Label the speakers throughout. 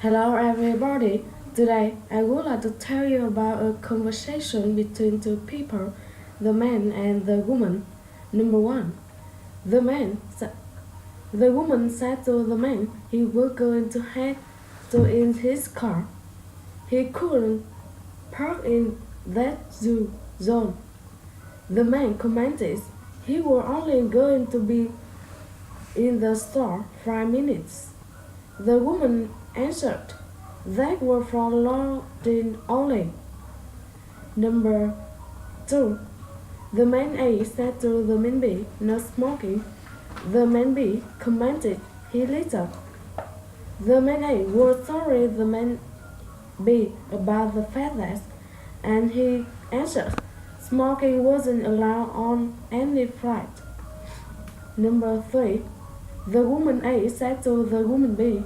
Speaker 1: Hello everybody. Today I would like to tell you about a conversation between two people, the man and the woman. Number one, the man sa- the woman said to the man he was going to head to in his car. He couldn't park in that zone. The man commented he was only going to be in the store 5 minutes. The woman answered, that was for loading only. Number 2. The man A said to the man B, no smoking. The man B commented he littered. The man A was sorry the man B about the fact that, and he answered, smoking wasn't allowed on any flight. Number 3. The woman A said to the woman B,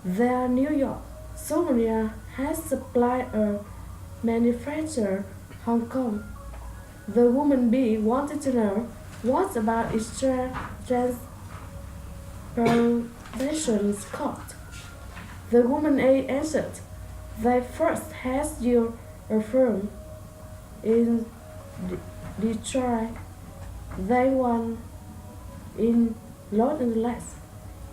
Speaker 1: their New York souvenir has supplied a manufacturer Hong Kong. The woman B wanted to know what about its transportation cost. The woman A answered, they first has your firm in Detroit, they won in Los Angeles.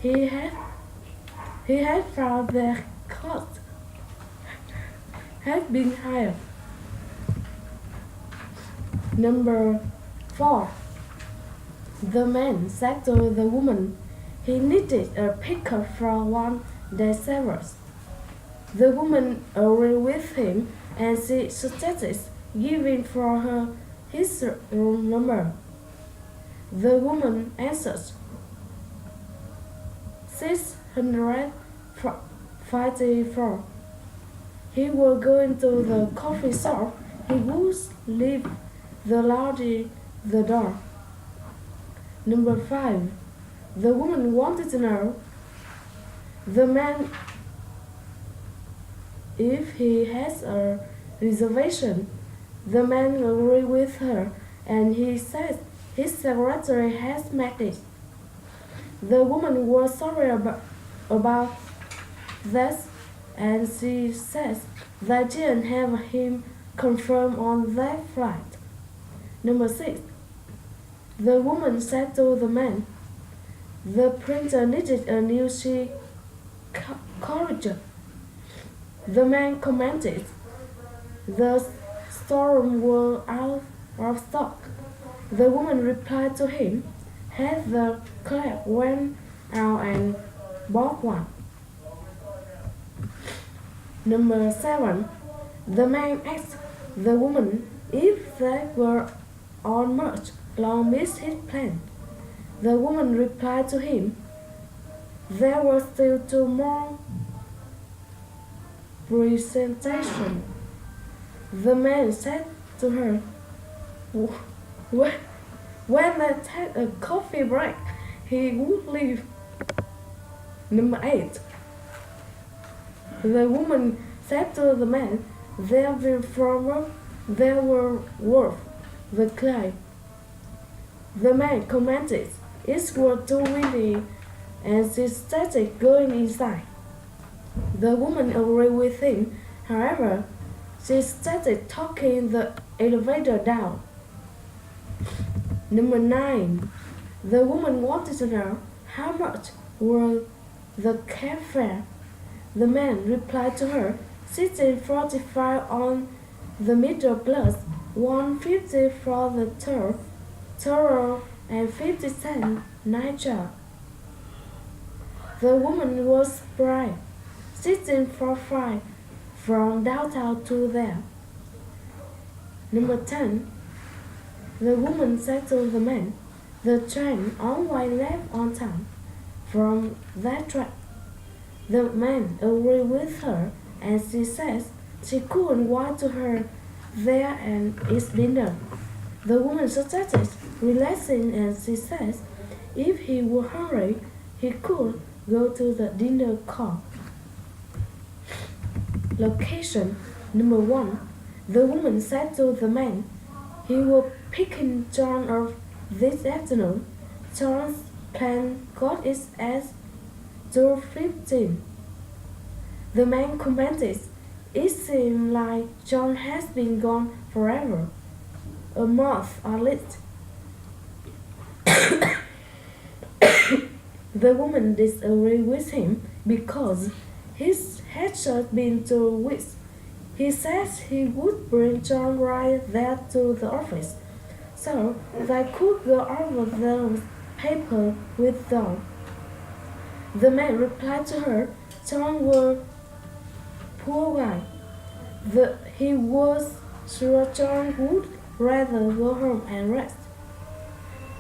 Speaker 1: He had found their cost had been higher. Number 4. The man said to the woman he needed a pickup for one day savers. The woman agreed with him and she suggested giving for her his room number. The woman answered, 654. He was going to the coffee shop. He would leave the lady the door. Number 5. The woman wanted to know the man if he has a reservation. The man agreed with her and he said his secretary has made it. The woman was sorry about that and she says they didn't have him confirmed on that flight. Number 6. The woman said to the man, the printer needed a new sheet corrector. The man commented, the storeroom was out of stock. The woman replied to him, had the clerk went out and bought one. Number 7. The man asked the woman if they were on much long missed his plan. The woman replied to him, there were still 2 more presentations. The man said to her, when I take a coffee break, he would leave. Number 8. The woman said to the man, there were worth the clay. The man commented, it was too windy and she started going inside. The woman agreed with him, however, she started talking the elevator down. Number 9. The woman wanted to know how much were the cab fare. The man replied to her, 16.45 on the middle plus 150 for the thorough and 50 cents night charge. The woman was surprised. 16.45 from downtown to there. Number 10. The woman said to the man, the train on my left on time from that track. The man agreed with her and she says she couldn't wait to her there and eat dinner. The woman suggested relaxing and she says if he were hungry, he could go to the dinner car. Location. Number 1. The woman said to the man, he was picking John up this afternoon. John's plane got it at 2:15. The man commented, "It seems like John has been gone forever. A month at least." The woman disagreed with him because he had just been 2 weeks. He said he would bring John right there to the office, so they could go over those papers with John. The man replied to her, "John was poor guy. He was sure John would rather go home and rest."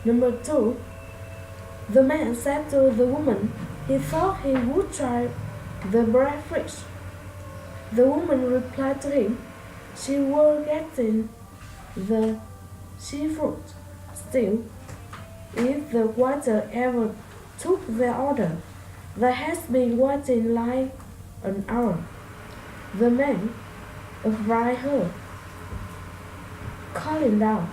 Speaker 1: Number 2. The man said to the woman he thought he would try the bread-fish. The woman replied to him she was getting the seafood. Still, if the waiter ever took their order, they has been waiting like an hour. The man advised her, calling down,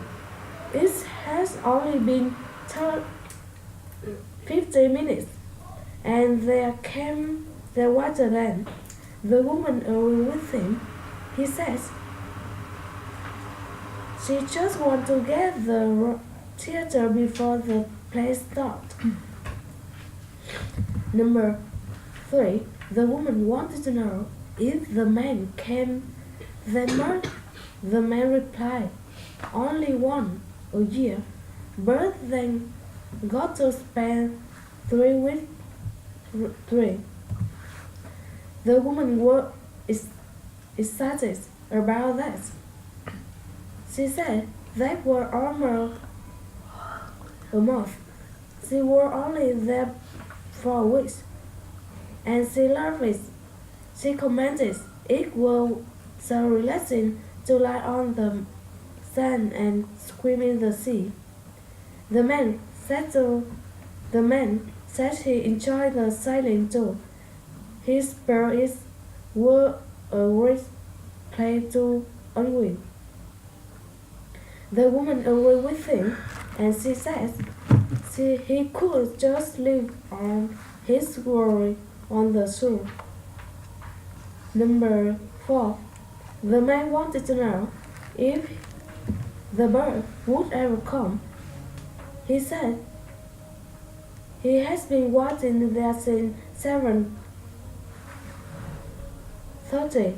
Speaker 1: "It has only been 50 minutes, and there came the waiter then." The woman agreed with him. He says she just wants to get the theater before the play starts. Number 3. The woman wanted to know if the man came that month. The man replied, "Only one a year, but then got to spend 3 weeks. 3. The woman was excited about that. She said they were almost a month. She was only there 4 weeks, and she loved it. She commented it was so relaxing to lie on the sand and swim in the sea. The man said he enjoyed the sailing too. His spirits were a great play to unwind. The woman agreed with him, and she said he could just live on his glory on the shore. Number 4. The man wanted to know if the bird would ever come. He said he has been waiting there since 7:30.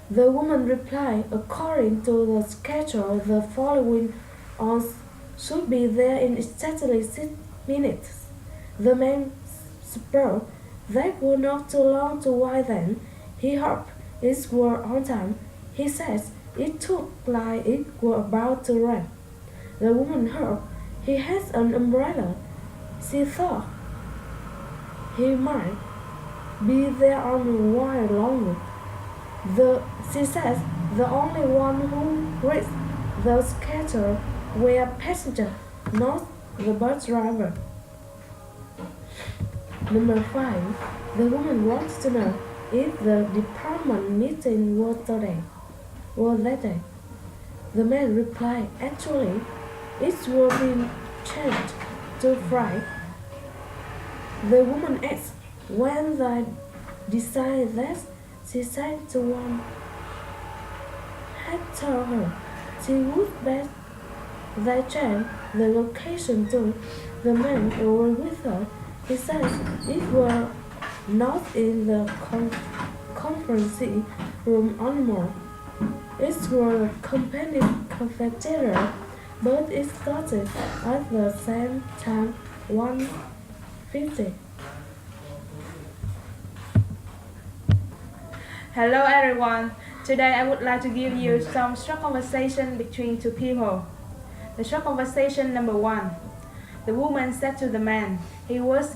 Speaker 1: The woman replied, "According to the schedule, the following on should be there in exactly 6 minutes." The man spoke. That was not too long to wait then. He hoped it was on time. He said it took like it was about to rain. The woman hoped he had an umbrella. She thought he might be there on a while longer. She says the only one who reads the schedule were passengers, not the bus driver. Number 5. The woman wants to know if the department meeting was that day. The man replied, "Actually, it will be changed to Friday." The woman asked when they decided that. She said to one had told her she would bet they change the location too. The man agreed with her. He said it was not in the conference room anymore. It was a company cafeteria, but it started at the same time, 1:50.
Speaker 2: Hello everyone. Today I would like to give you some short conversation between two people. The short conversation number 1. The woman said to the man, he was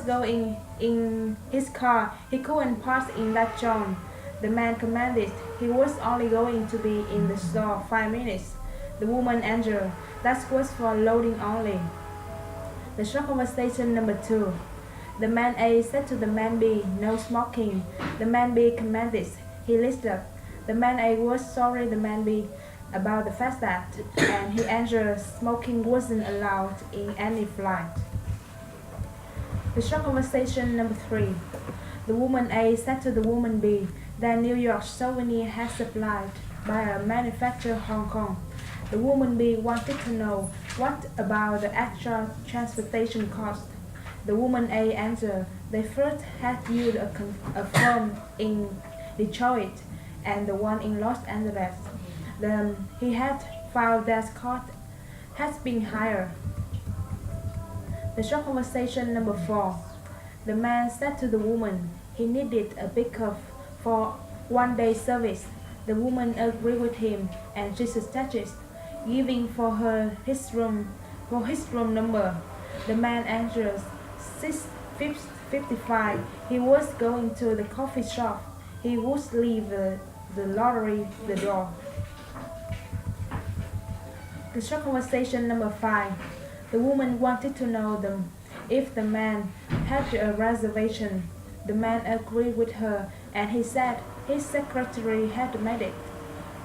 Speaker 2: going in his car. He couldn't pass in that John. The man commanded he was only going to be in the store 5 minutes. The woman answered, that was for loading only. The short conversation number 2. The man A said to the man B, no smoking. The man B commanded. He listed. The man A was sorry the man B about the fact that, and he answered smoking wasn't allowed in any flight. The short conversation number 3. The woman A said to the woman B that New York souvenir had supplied by a manufacturer Hong Kong. The woman B wanted to know what about the extra transportation cost. The woman A answered they first had used a firm in Detroit and the one in Los Angeles. Then he had found that cost has been higher. The short conversation number 4. The man said to the woman he needed a pickup for one-day service. The woman agreed with him and she suggested giving for his room number. The man answered 6:55. He was going to the coffee shop. He would leave the lottery the door. The short conversation number 5. The woman wanted to know if the man had a reservation. The man agreed with her and he said his secretary had made it.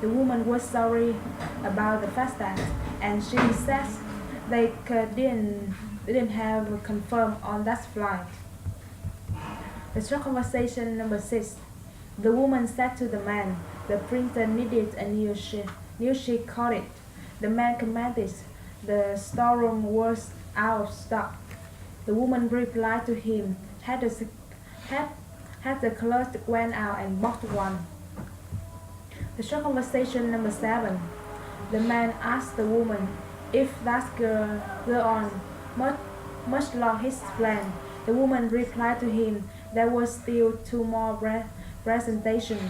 Speaker 2: The woman was sorry about the fact that, and she said they didn't have confirmed on that flight. The short conversation number 6. The woman said to the man, the printer needed a new sheet called. The man commanded the storeroom was out of stock. The woman replied to him, had the clerk went out and bought one. The short conversation number 7. The man asked the woman if that girl on much along his plan. The woman replied to him there was still 2 more presentations.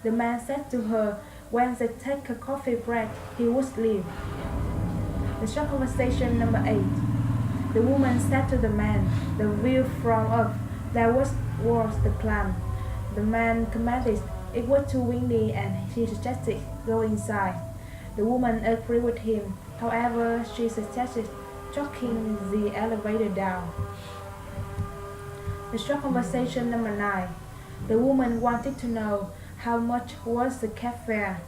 Speaker 2: The man said to her when they take a coffee break he would leave. The short conversation number 8. The woman said to the man, the view from up there was the climb. The man commanded it was too windy and he suggested go inside. The woman agreed with him. However, she suggested choking the elevator down. The short conversation number 9. The woman wanted to know how much was the cab fare.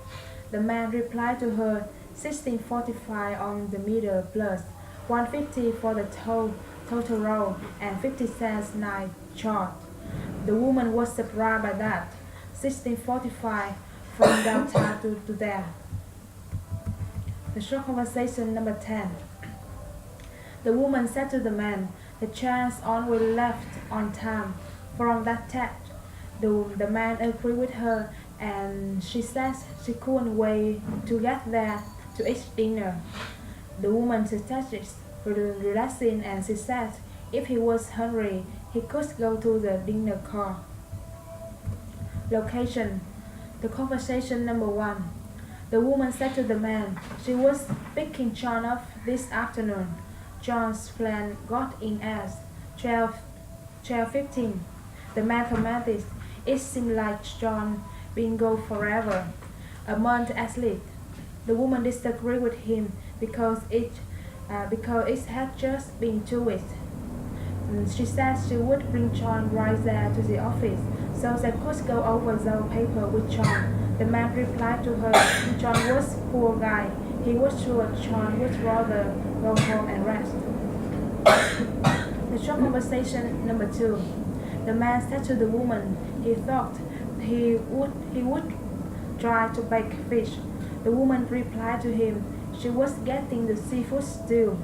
Speaker 2: The man replied to her, $16.45 on the meter plus $1.50 for the total roll and 50 cents night charge. The woman was surprised by that. $16.45 from downtown to there. The short conversation number 10. The woman said to the man, the train only left on time from that text. The man agreed with her and she said she couldn't wait to get there to eat dinner. The woman suggested relaxing and she said if he was hungry, he could go to the dinner car. Location. The conversation number 1. The woman said to the man she was picking John up this afternoon. John's plan got in at 12:15. The man commanded it seemed like John been gone forever, a month at least. The woman disagreed with him because it had just been 2 weeks. She said she would bring John right there to the office so they could go over the paper with John. The man replied to her, John was a poor guy. He was sure John would rather go home and rest. The short conversation number 2. The man said to the woman he thought he would try to bake fish. The woman replied to him she was getting the seafood stew.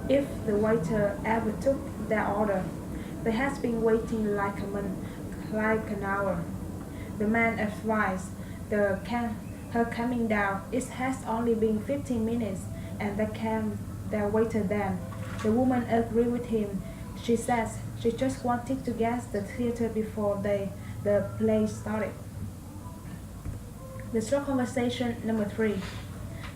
Speaker 2: If the waiter ever took their order, they had been waiting like an hour. The man advised her coming down. It has only been 15 minutes, and they came their waiter then. The woman agreed with him. She says she just wanted to get the theater before the play started. The short conversation number 3.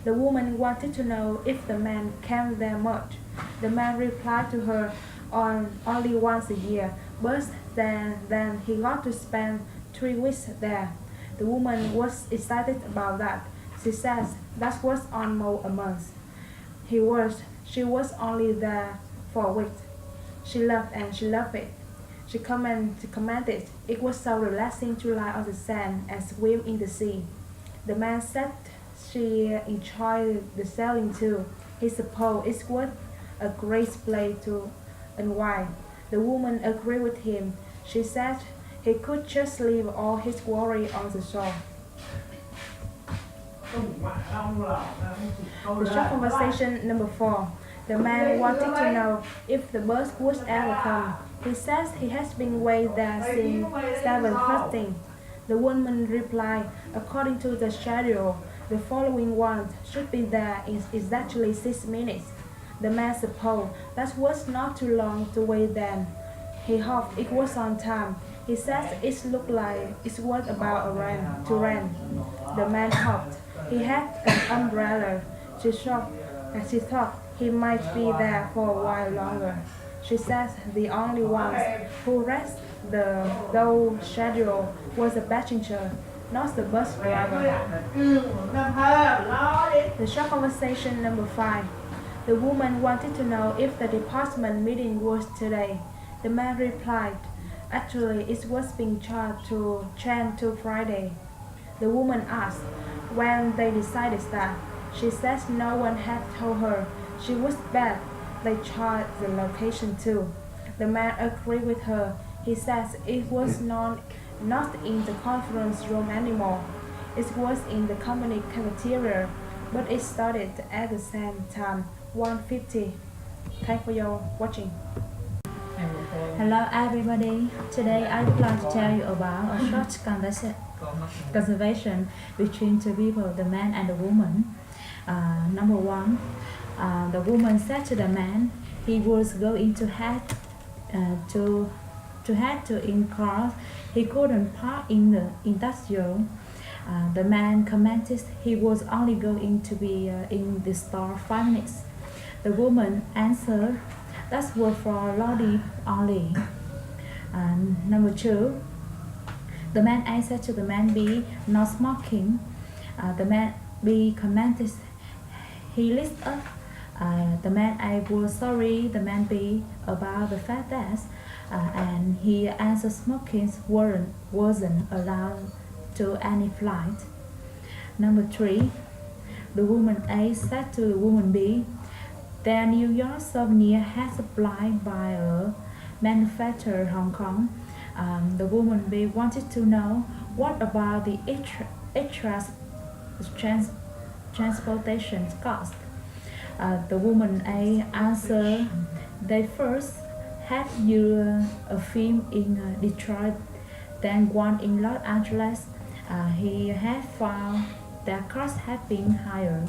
Speaker 2: The woman wanted to know if the man came there much. The man replied to her only once a year, but then he got to spend 3 weeks there. The woman was excited about that. She says that was almost a month. She was only there for a week. She loved it. She commented it was so relaxing to lie on the sand and swim in the sea. The man said she enjoyed the sailing too. He supposed it was a great place to unwind. The woman agreed with him. She said He could just leave all his worry on the shore. The short conversation number 4. The man wanted to know if the bus would ever come. He says he has been waiting there since 7:30. The woman replied, according to the schedule, the following one should be there in exactly 6 minutes. The man supposed that was not too long to wait then. He hoped it was on time. He says it looked like it was about to rain. The man hoped he had an umbrella. She thought he might be there for a while longer. She says the only ones who read the whole schedule was the passenger, not the bus driver. The short conversation number 5. The woman wanted to know if the department meeting was today. The man replied, actually it was being changed to Friday. The woman asked when they decided that. She says no one had told her. She was bad. They charged the location too. The man agreed with her. He says it was not in the conference room anymore. It was in the company cafeteria, but it started at the same time, 1:50. Thanks for your watching.
Speaker 3: Hello everybody. Today I would like to tell you about a short conversation between two people, the man and the woman. Number 1, the woman said to the man he was going to head in car. He couldn't park in the industrial. The man commented he was only going to be in the store 5 minutes. The woman answered, that's word for Lodi only. Number 2, the man A said to the man B, not smoking. The man B commented, he lit up. The man A was sorry the man B about the fact that and he answered smoking wasn't allowed to any flight. Number 3, the woman A said to the woman B, their New York souvenir has supplied by a manufacturer in Hong Kong. The woman B wanted to know what about the extra transportation cost. The woman A answered, they first had a film in Detroit, then one in Los Angeles. He had found their costs had been higher.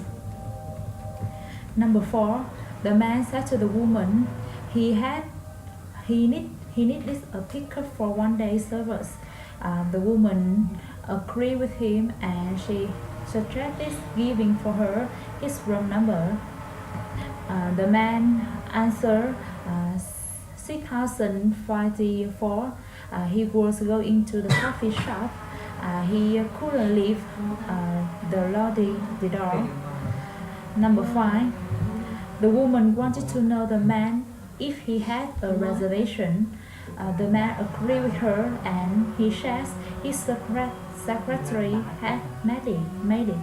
Speaker 3: Number 4, the man said to the woman he needed a pickup for 1 day service. The woman agreed with him and she suggested giving for her his room number. The man answered 6054. He was going to the coffee shop. He couldn't leave the door. Number 5, the woman wanted to know the man if he had a reservation. The man agreed with her and he says his secretary had made it.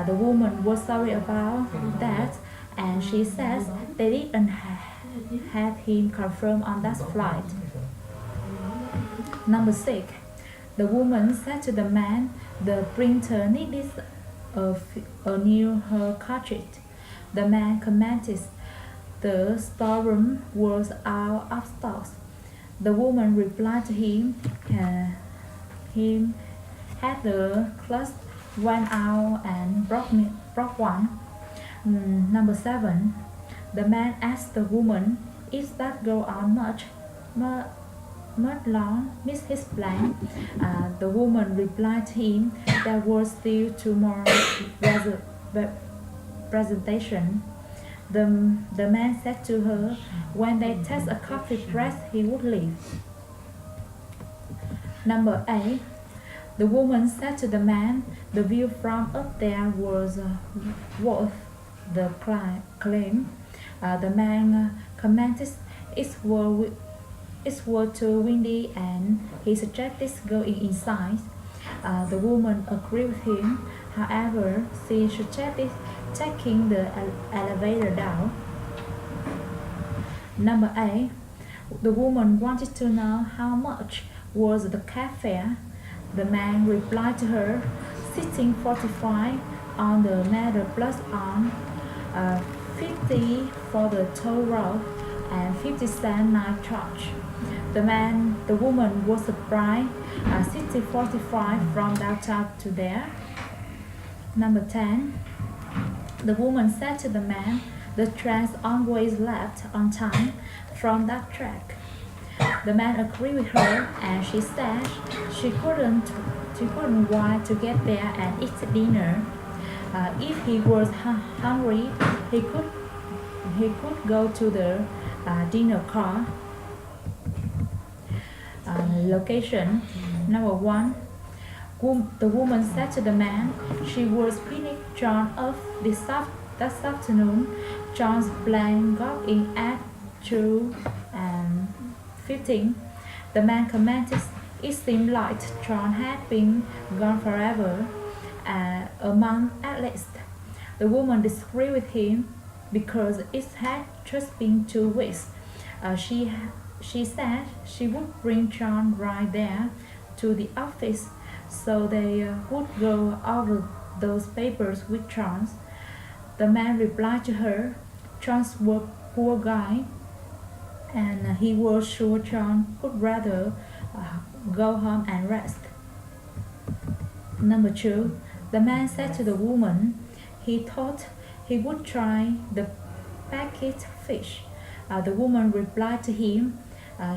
Speaker 3: The woman was sorry about that and she says they didn't have him confirmed on that flight. Number 6, the woman said to the man the printer needed a new her cartridge. The man commented the storeroom was out of stock. The woman replied to him had the clutch went out and broke one. Number 7, the man asked the woman if that go on much long missed his plan. The woman replied to him there was still 2 more presentation. The man said to her when they test a coffee press he would leave. Number 8, the woman said to the man the view from up there was worth the claim. The man commented it was too windy and he suggested going inside. The woman agreed with him. However, she suggested taking the elevator down. Number 8, the woman wanted to know how much was the cafe? The man replied to her, sitting 45 on the matter plus on 50 for the toll road and 50-cent night charge. The woman was surprised, sitting 45 from downtown to there. Number 10. The woman said to the man, the train always left on time from that track. The man agreed with her, and she said she couldn't wait to get there and eat dinner. If he was hungry, he could go to the dinner car. Location. Number 1. The woman said to the man she was picking John up this afternoon. John's plane got in at 2:15. The man commented it seemed like John had been gone forever, a month at least. The woman disagreed with him because it had just been 2 weeks. She said she would bring John right there to the office so they would go over those papers with John. The man replied to her, John's was a poor guy, and he was sure John would rather go home and rest. Number 2. The man said to the woman he thought he would try the packet fish. The woman replied to him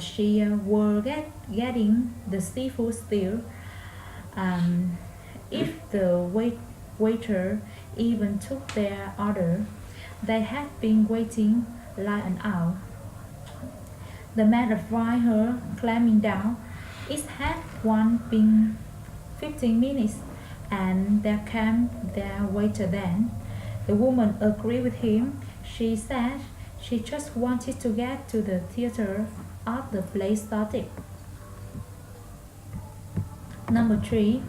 Speaker 3: she were getting the seafood still. If the waiter even took their order, they had been waiting like an hour. The man advised her, climbing down. It had only been 15 minutes, and there came their waiter then. The woman agreed with him. She said she just wanted to get to the theater after the play started. Number 3.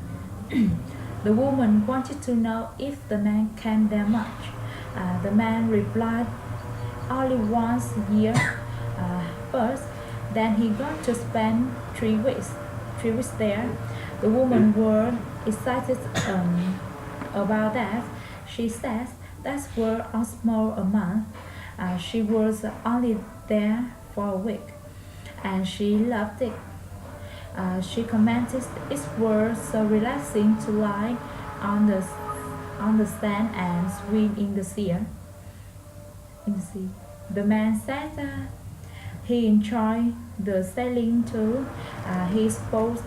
Speaker 3: The woman wanted to know if the man came there much. The man replied only once a year. First, then he got to spend 3 weeks there. The woman was excited about that. She says that's worth a small amount. She was only there for a week, and she loved it. She commented it was so relaxing to lie on the sand and swim in the sea. The man said he enjoyed the sailing too. He supposed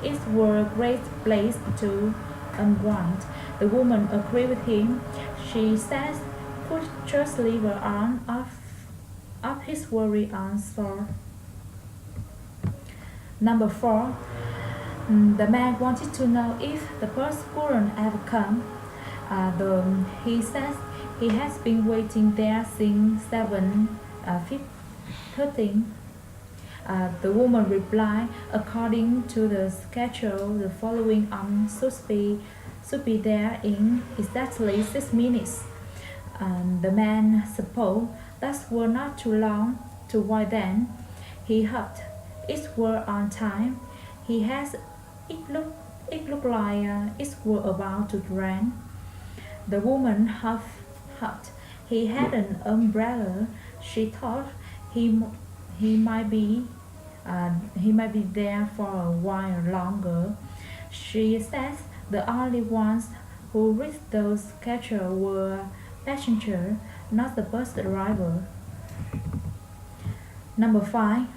Speaker 3: it was a great place to unwind. The woman agreed with him. She said could just leave her arm off his worry on shore. Number 4. The man wanted to know if the person couldn't ever come. He says he has been waiting there since 7:13. The woman replied, according to the schedule, the following on should be there in exactly 6 minutes. The man supposed that were not too long to wait then. He hoped it were on time. It looked like it were about to rain. The woman hoped he had an umbrella. She thought he might be there for a while longer. She says the only ones who read those schedules were passengers, not the bus driver. Number 5.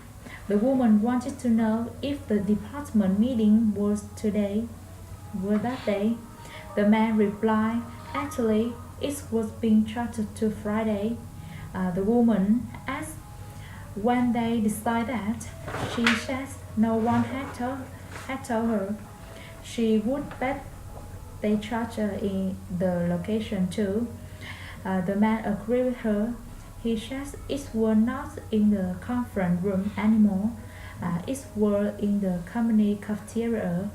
Speaker 3: The woman wanted to know if the department meeting was that day. The man replied, actually, it was being charted to Friday. The woman asked when they decided that. She says no one had told her. She would bet they charged her in the location too. The man agreed with her. He says it was not in the conference room anymore. It was in the company cafeteria.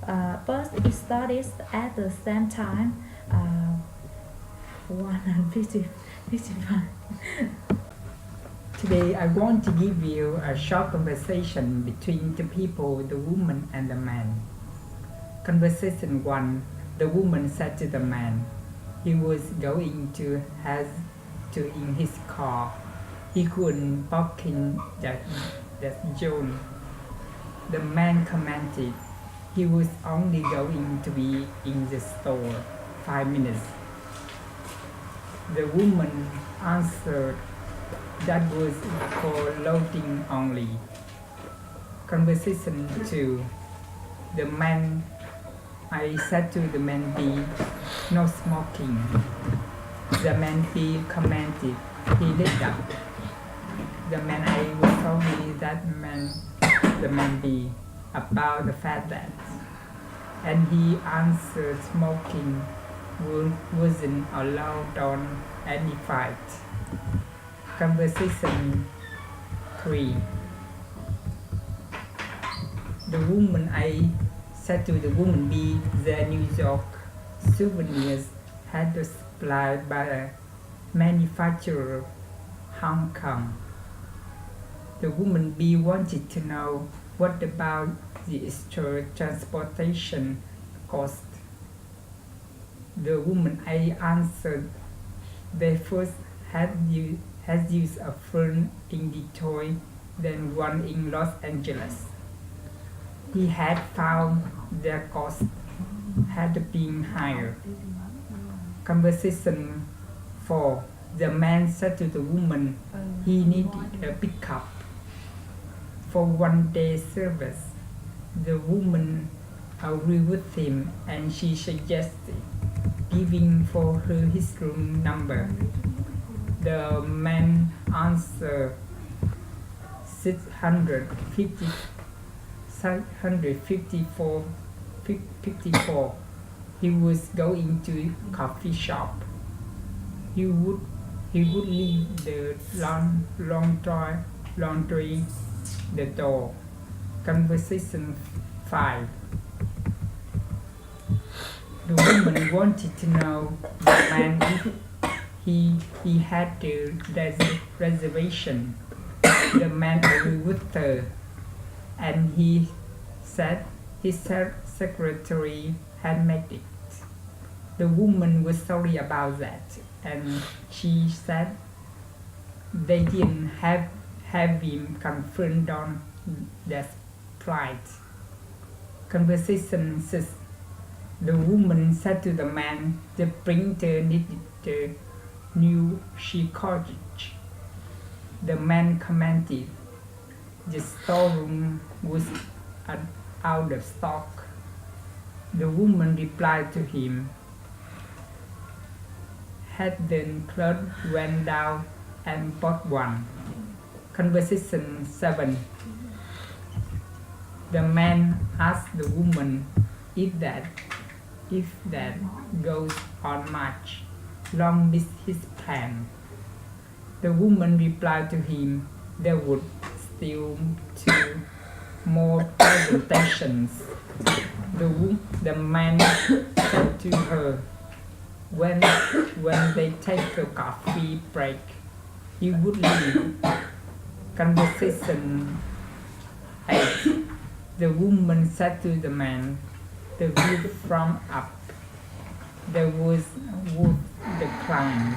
Speaker 3: But it started at the same time. 1:55.
Speaker 4: Today I want to give you a short conversation between the people, the woman and the man. Conversation 1. The woman said to the man, he was going to have to in his car. He couldn't park in that zone. The man commented, he was only going to be in the store 5 minutes. The woman answered, that was for loading only. Conversation 2. The man, I said to the man B, no smoking. The man B commented, he lit up. The man A was telling the man B about the fact that, and he answered smoking wasn't allowed on any fight. Conversation 3. The woman A said to the woman B, the New York souvenirs had been supplied by a manufacturer Hong Kong. The woman B wanted to know what about the extra transportation cost. The woman A answered they first had used a firm in Detroit, then one in Los Angeles. He had found their cost had been higher. Conversation 4. The man said to the woman he needed a pickup for 1 day service. The woman agreed with him and she suggested giving for her his room number. The man answered 654. He was going to coffee shop. He would leave the laundry the door. Conversation 5. The woman wanted to know the man if he had the reservation. The man agreed with her, and he said his secretary had made it. The woman was sorry about that, and she said they didn't have him confirmed on that flight. Conversation 6. The woman said to the man the printer needed the new sheet cartridge. The man commented, the storeroom was out of stock. The woman replied to him, had then clerk went down and bought one. Conversation 7. The man asked the woman if that goes on much long with his plan. The woman replied to him, there would still 2 more presentations. The man said to her, when they take a coffee break, he would leave. Conversation 8. The woman said to the man, the view from up, there was wood declined.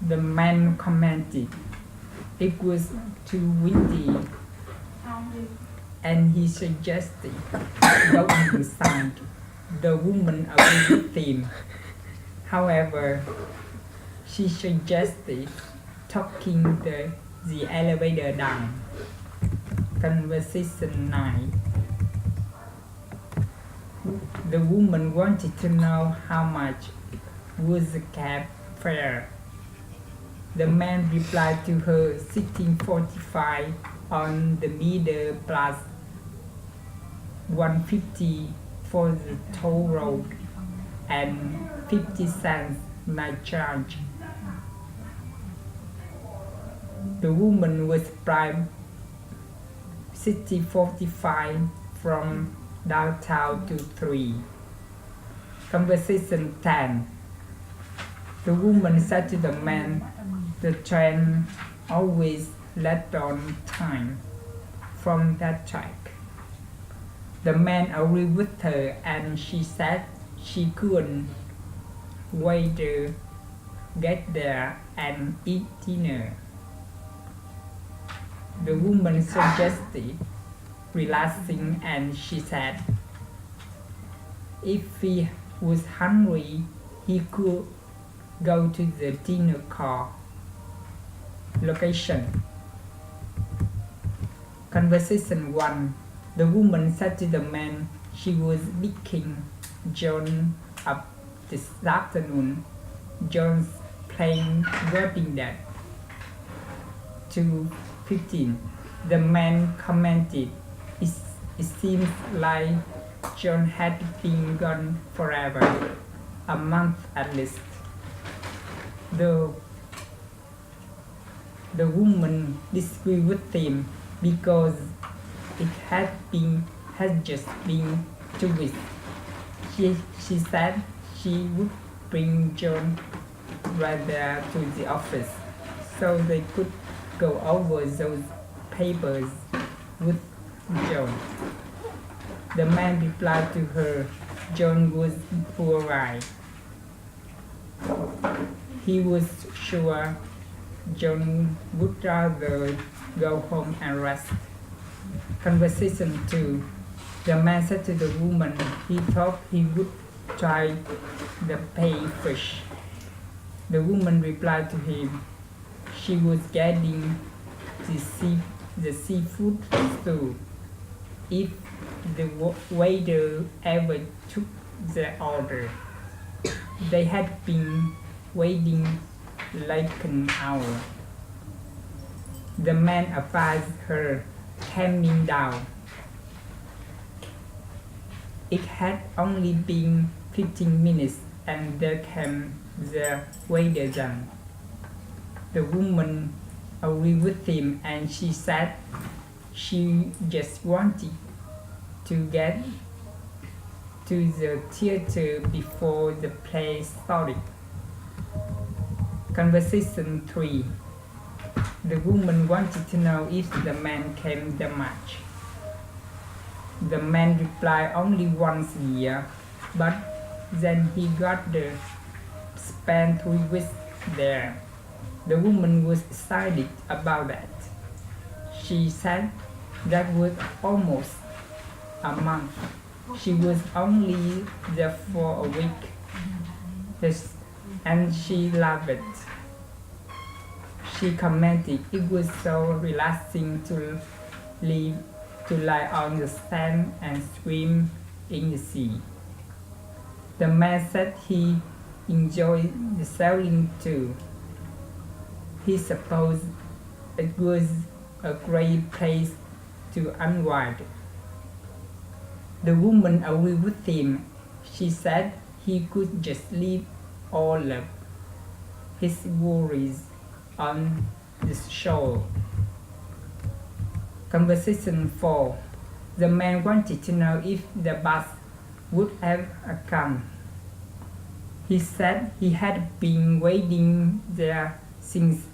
Speaker 4: The man commented, it was too windy, and he suggested going inside. The woman agreed with him. However, she suggested taking the elevator down. Conversation 9. The woman wanted to know how much was the cab fare. The man replied to her 16.45 on the meter plus 150 for the toll road and 50 cents night charge. The woman was prime 60.45 from downtown to 3. Conversation 10. The woman said to the man, the train always late on time from that track. The man agreed with her and she said she couldn't wait to get there and eat dinner. The woman suggested relaxing and she said if he was hungry he could go to the dinner car location. Conversation 1. The woman said to the man she was picking John up this afternoon. John's playing wedding that. 2:15. The man commented, it seems like John had been gone forever, a month at least. The woman disagreed with him because it had just been 2 weeks. She said she would bring John right there to the office so they could go over those papers with John. The man replied to her, John was poor right. He was sure John would rather go home and rest. Conversation 2. The man said to the woman he thought he would try the pay fish. The woman replied to him she was getting the seafood stew if the waiter ever took the order. They had been waiting like an hour. The man advised her, calming down. It had only been 15 minutes and there came the waiter then. The woman agreed with him and she said she just wanted to get to the theater before the play started. Conversation 3. The woman wanted to know if the man came that much. The man replied only once a year, but then he got to spend 3 weeks there. The woman was excited about that. She said that was almost a month. She was only there for a week. And she loved it. She commented it was so relaxing to lie on the sand and swim in the sea. The man said he enjoyed the sailing too. He supposed it was a great place to unwind. The woman agreed with him. She said he could just leave all of his worries on the shore. Conversation 4. The man wanted to know if the bus would have come. He said he had been waiting there since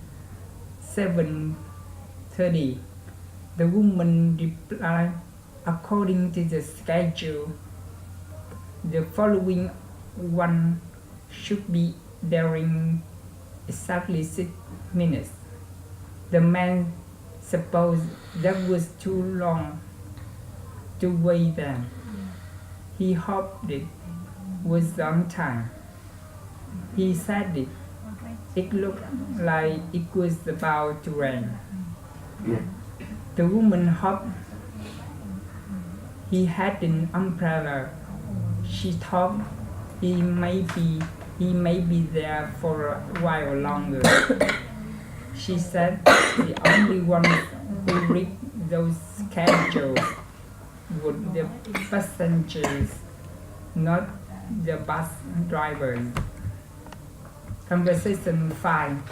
Speaker 4: 7:30. The woman replied, according to the schedule, the following one should be there in exactly 6 minutes. The man supposed that was too long to wait then. He hoped it was on time. He said it looked like it was about to rain. The woman hoped he had an umbrella. She thought he may be there for a while longer. She said the only ones who read those schedules were the passengers, not the bus drivers. Conversation 5.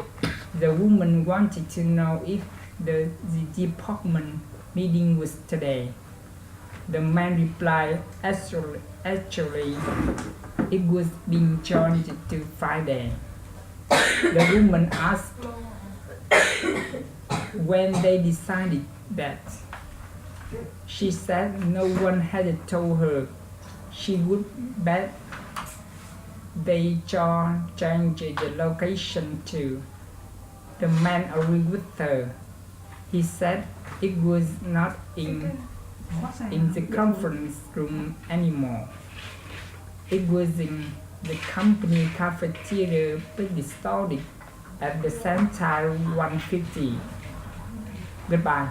Speaker 4: The woman wanted to know if the department meeting was today. The man replied, actually, it was being changed to Friday. The woman asked When they decided that, she said no one had told her she would bet. They changed the location too. The man agreed with her. He said it was not in the conference room anymore. It was in the company cafeteria building at the Center 150. Goodbye.